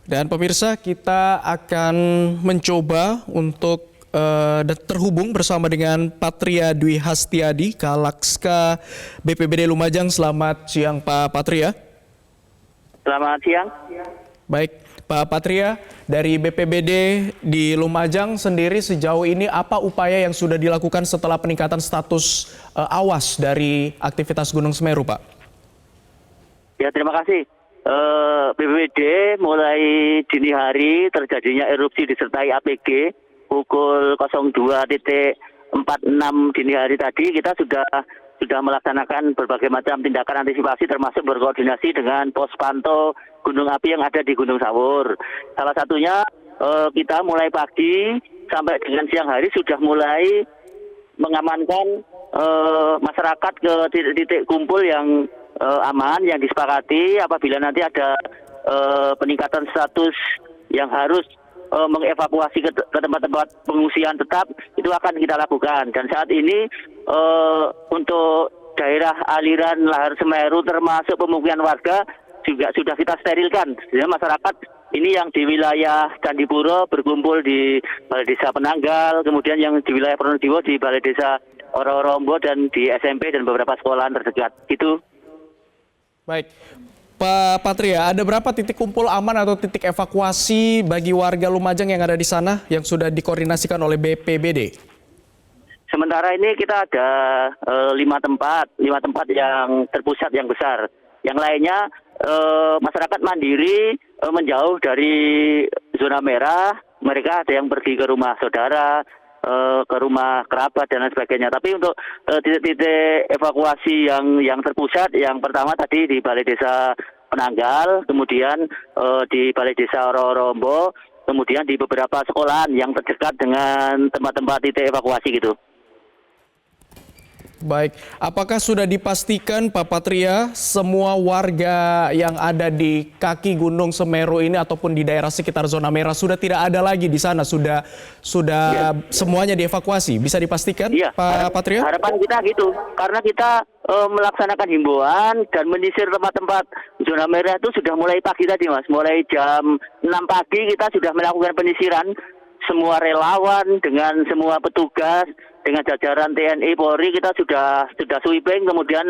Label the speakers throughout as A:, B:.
A: Dan pemirsa, kita akan mencoba untuk terhubung bersama dengan Patria Dwi Hastiadi, Kalakska BPBD Lumajang. Selamat siang Pak Patria.
B: Selamat siang.
A: Baik, Pak Patria, dari BPBD di Lumajang sendiri sejauh ini apa upaya yang sudah dilakukan setelah peningkatan status awas dari aktivitas Gunung Semeru, Pak?
B: Ya, terima kasih. BPBD mulai dini hari terjadinya erupsi disertai APG pukul 02.46 dini hari tadi kita sudah melaksanakan berbagai macam tindakan antisipasi termasuk berkoordinasi dengan pos pantau gunung api yang ada di Gunung Sawur. Salah satunya kita mulai pagi sampai dengan siang hari sudah mulai mengamankan masyarakat ke titik-titik kumpul yang aman, yang disepakati apabila nanti ada peningkatan status yang harus mengevakuasi ke tempat-tempat pengungsian tetap, itu akan kita lakukan. Dan saat ini untuk daerah aliran lahar Semeru termasuk pemukiman warga juga sudah kita sterilkan. Jadi masyarakat ini yang di wilayah Candipuro berkumpul di Balai Desa Penanggal, kemudian yang di wilayah Pronojiwo di Balai Desa Oro-Rombo dan di SMP dan beberapa sekolahan terdekat. Itu.
A: Baik, Pak Patria, ada berapa titik kumpul aman atau titik evakuasi bagi warga Lumajang yang ada di sana yang sudah dikoordinasikan oleh BPBD?
B: Sementara ini kita ada 5 tempat yang terpusat yang besar. Yang lainnya masyarakat mandiri menjauh dari zona merah, mereka ada yang pergi ke rumah saudara, ke rumah kerabat dan lain sebagainya. Tapi untuk titik-titik evakuasi yang terpusat, yang pertama tadi di Balai Desa Penanggal, kemudian di Balai Desa Oro-Rombo, kemudian di beberapa sekolahan yang terdekat dengan tempat-tempat titik evakuasi gitu.
A: Baik, apakah sudah dipastikan Pak Patria semua warga yang ada di kaki Gunung Semeru ini ataupun di daerah sekitar zona merah sudah tidak ada lagi di sana, sudah ya, semuanya dievakuasi? Bisa dipastikan ya, Pak Patria?
B: Harapan kita gitu, karena kita melaksanakan himbauan dan menyisir tempat-tempat zona merah itu sudah mulai pagi tadi Mas, mulai jam 6 pagi kita sudah melakukan penyisiran, semua relawan dengan semua petugas dengan jajaran TNI Polri kita sudah sweeping, kemudian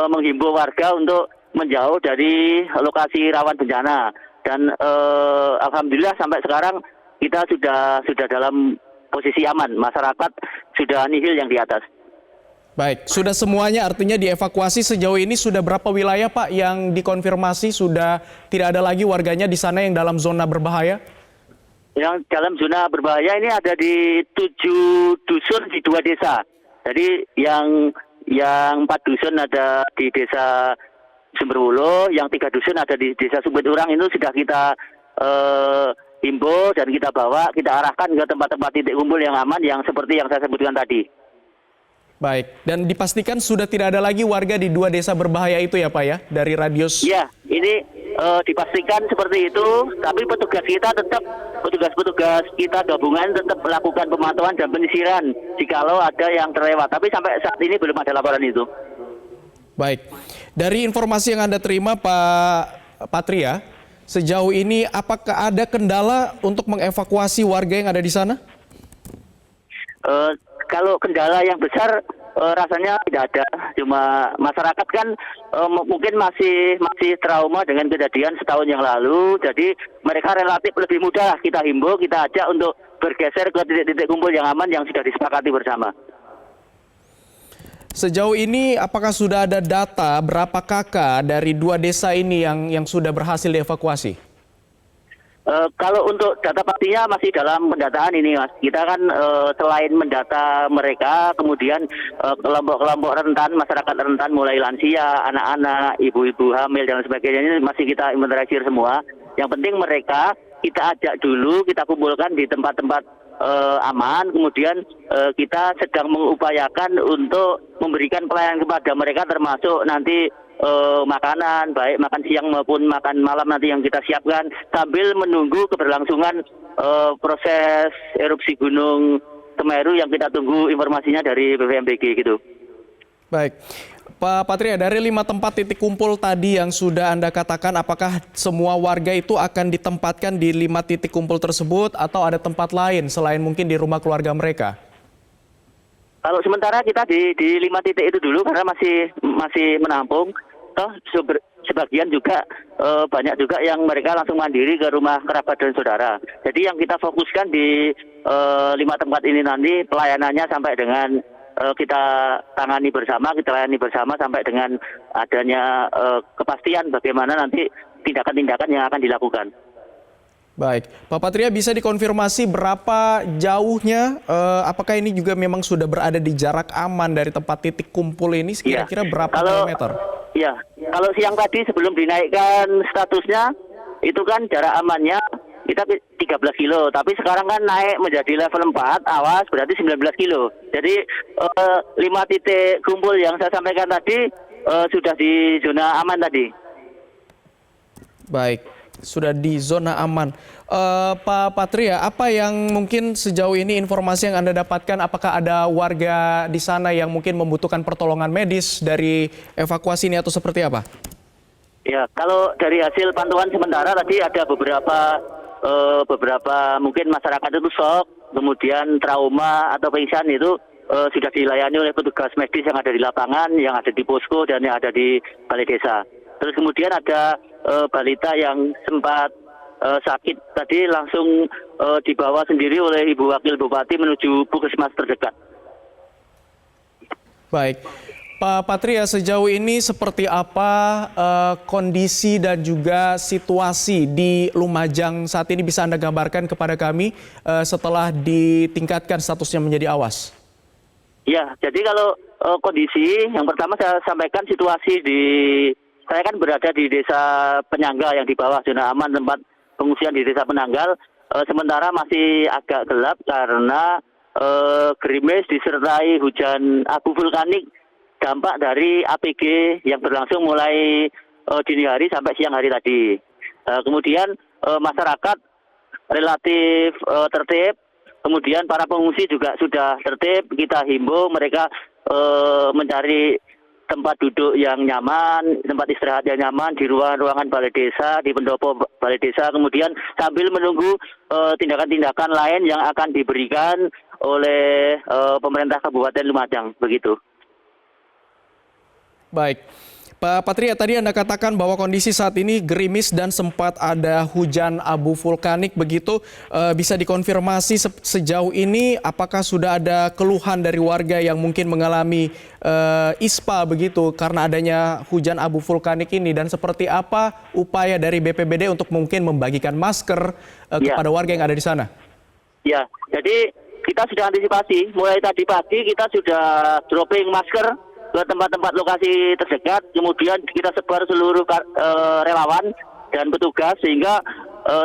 B: menghimbau warga untuk menjauh dari lokasi rawan bencana. Dan alhamdulillah sampai sekarang kita sudah dalam posisi aman, masyarakat sudah nihil yang di atas.
A: Baik, sudah semuanya artinya dievakuasi. Sejauh ini sudah berapa wilayah Pak yang dikonfirmasi sudah tidak ada lagi warganya di sana yang dalam zona berbahaya?
B: Yang dalam zona berbahaya ini ada di 7 dusun di 2 desa. Jadi yang 4 dusun ada di desa Sumberwulu, yang 3 dusun ada di desa Sumberurang. Itu sudah kita himbau dan kita bawa, kita arahkan ke tempat-tempat titik kumpul yang aman yang seperti yang saya sebutkan tadi.
A: Baik, dan dipastikan sudah tidak ada lagi warga di 2 desa berbahaya itu ya Pak ya, dari radius?
B: Ya, ini dipastikan seperti itu, tapi petugas kita gabungan tetap melakukan pemantauan dan penyisiran jikalau ada yang terlewat. Tapi sampai saat ini belum ada laporan itu.
A: Baik, dari informasi yang Anda terima Pak Patria, sejauh ini apakah ada kendala untuk mengevakuasi warga yang ada di sana?
B: Kalau kendala yang besar rasanya tidak ada, cuma masyarakat kan mungkin masih trauma dengan kejadian setahun yang lalu, jadi mereka relatif lebih mudah kita himbau, kita ajak untuk bergeser ke titik-titik kumpul yang aman yang sudah disepakati bersama.
A: Sejauh ini apakah sudah ada data berapa kakak dari 2 desa ini yang sudah berhasil dievakuasi?
B: Kalau untuk data pastinya masih dalam pendataan ini Mas. Kita kan selain mendata mereka, kemudian kelompok-kelompok rentan, masyarakat rentan mulai lansia, anak-anak, ibu-ibu hamil dan sebagainya ini masih kita inventarisir semua. Yang penting mereka kita ajak dulu, kita kumpulkan di tempat-tempat aman, kemudian kita sedang mengupayakan untuk memberikan pelayanan kepada mereka termasuk nanti makanan, baik makan siang maupun makan malam nanti yang kita siapkan sambil menunggu keberlangsungan proses erupsi Gunung Semeru yang kita tunggu informasinya dari BVMBG gitu.
A: Baik, Pak Patria, dari 5 tempat titik kumpul tadi yang sudah Anda katakan, apakah semua warga itu akan ditempatkan di 5 titik kumpul tersebut atau ada tempat lain selain mungkin di rumah keluarga mereka?
B: Kalau sementara kita di 5 titik itu dulu karena masih menampung. Toh sebagian juga banyak juga yang mereka langsung mandiri ke rumah kerabat dan saudara. Jadi yang kita fokuskan di 5 tempat ini nanti pelayanannya sampai dengan kita layani bersama sampai dengan adanya kepastian bagaimana nanti tindakan-tindakan yang akan dilakukan.
A: Baik, Pak Patria bisa dikonfirmasi berapa jauhnya, apakah ini juga memang sudah berada di jarak aman dari tempat titik kumpul ini, kira-kira berapa kilometer?
B: Ya, kalau siang tadi sebelum dinaikkan statusnya, itu kan jarak amannya kita 13 kilo, tapi sekarang kan naik menjadi level 4, awas berarti 19 kilo. Jadi 5 titik kumpul yang saya sampaikan tadi sudah di zona aman tadi.
A: Baik, sudah di zona aman. Pak Patria, apa yang mungkin sejauh ini informasi yang Anda dapatkan, apakah ada warga di sana yang mungkin membutuhkan pertolongan medis dari evakuasi ini atau seperti apa?
B: Ya, kalau dari hasil pantauan sementara tadi ada beberapa mungkin masyarakat itu shock, kemudian trauma atau pingsan itu sudah dilayani oleh petugas medis yang ada di lapangan, yang ada di posko dan yang ada di balai desa. Terus kemudian ada balita yang sempat sakit tadi langsung dibawa sendiri oleh Ibu Wakil Bupati menuju puskesmas terdekat.
A: Baik, Pak Patria, sejauh ini seperti apa kondisi dan juga situasi di Lumajang saat ini, bisa Anda gambarkan kepada kami setelah ditingkatkan statusnya menjadi awas?
B: Ya, jadi kalau kondisi yang pertama saya sampaikan situasi saya kan berada di desa Penyangga yang di bawah zona aman tempat pengungsian di desa Penanggal, sementara masih agak gelap karena gerimis disertai hujan abu vulkanik dampak dari APG yang berlangsung mulai dini hari sampai siang hari tadi. Kemudian masyarakat relatif tertib, kemudian para pengungsi juga sudah tertib. Kita himbau mereka mencari tempat duduk yang nyaman, tempat istirahat yang nyaman di ruangan balai desa, di pendopo balai desa, kemudian sambil menunggu tindakan-tindakan lain yang akan diberikan oleh pemerintah Kabupaten Lumajang, begitu.
A: Baik, Pak Patria, tadi Anda katakan bahwa kondisi saat ini gerimis dan sempat ada hujan abu vulkanik, begitu. Bisa dikonfirmasi sejauh ini apakah sudah ada keluhan dari warga yang mungkin mengalami ISPA begitu karena adanya hujan abu vulkanik ini, dan seperti apa upaya dari BPBD untuk mungkin membagikan masker kepada warga yang ada di sana? Ya,
B: jadi kita sudah antisipasi. Mulai tadi pagi kita sudah dropping masker ke tempat-tempat lokasi terdekat, kemudian kita sebar seluruh relawan dan petugas sehingga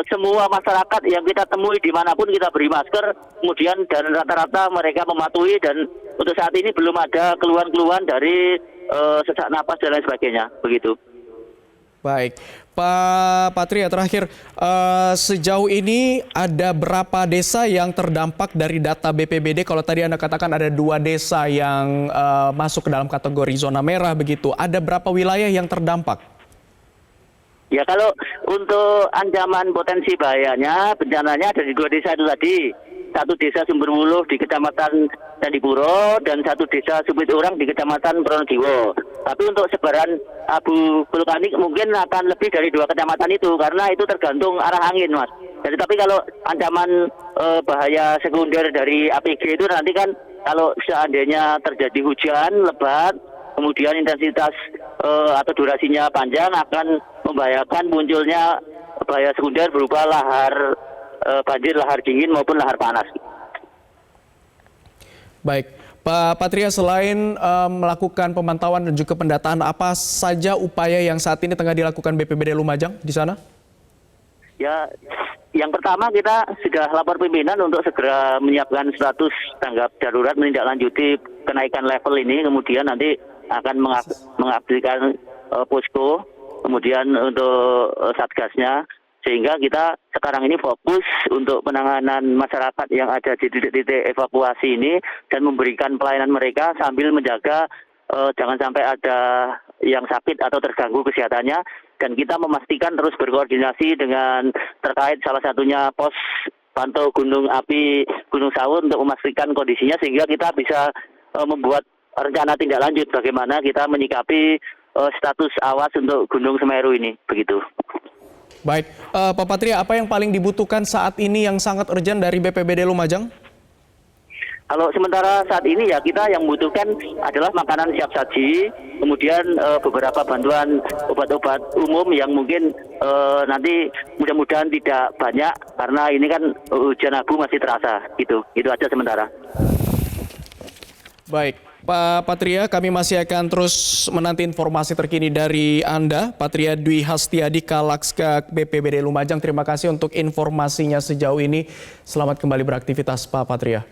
B: semua masyarakat yang kita temui dimanapun kita beri masker, kemudian dan rata-rata mereka mematuhi, dan untuk saat ini belum ada keluhan-keluhan dari sesak napas dan lain sebagainya, begitu.
A: Baik, Pak Patria, terakhir sejauh ini ada berapa desa yang terdampak dari data BPBD? Kalau tadi Anda katakan ada 2 desa yang masuk ke dalam kategori zona merah begitu, ada berapa wilayah yang terdampak?
B: Ya, kalau untuk ancaman potensi bahayanya, bencananya ada di 2 desa itu tadi. Satu desa Sumberwuluh di Kecamatan Candipuro dan satu desa Supiturang di Kecamatan Pronojiwo. Tapi untuk sebaran abu vulkanik mungkin akan lebih dari 2 kecamatan itu karena itu tergantung arah angin, Mas. Jadi tapi kalau ancaman bahaya sekunder dari APG itu nanti kan kalau seandainya terjadi hujan lebat, kemudian intensitas atau durasinya panjang akan membahayakan munculnya bahaya sekunder berupa lahar banjir, lahar dingin maupun lahar panas.
A: Baik, Pak Patria, selain melakukan pemantauan dan juga pendataan, apa saja upaya yang saat ini tengah dilakukan BPBD Lumajang di sana?
B: Ya, yang pertama kita sudah lapor pimpinan untuk segera menyiapkan status tanggap darurat, menindaklanjuti kenaikan level ini, kemudian nanti akan mengaktifkan posko, kemudian untuk satgasnya, sehingga kita sekarang ini fokus untuk penanganan masyarakat yang ada di titik-titik evakuasi ini dan memberikan pelayanan mereka sambil menjaga jangan sampai ada yang sakit atau terganggu kesehatannya, dan kita memastikan terus berkoordinasi dengan terkait salah satunya pos pantau gunung api Gunung Sawur untuk memastikan kondisinya sehingga kita bisa membuat rencana tindak lanjut bagaimana kita menyikapi status awas untuk Gunung Semeru ini, begitu.
A: Baik, Pak Patria, apa yang paling dibutuhkan saat ini yang sangat urgent dari BPBD Lumajang?
B: Kalau sementara saat ini ya kita yang membutuhkan adalah makanan siap saji, kemudian beberapa bantuan obat-obat umum yang mungkin nanti mudah-mudahan tidak banyak karena ini kan hujan abu masih terasa gitu. Itu aja sementara.
A: Baik, Pak Patria, kami masih akan terus menanti informasi terkini dari Anda, Patria Dwi Hastiadi, Kalakska BPBD Lumajang. Terima kasih untuk informasinya sejauh ini. Selamat kembali beraktivitas, Pak Patria.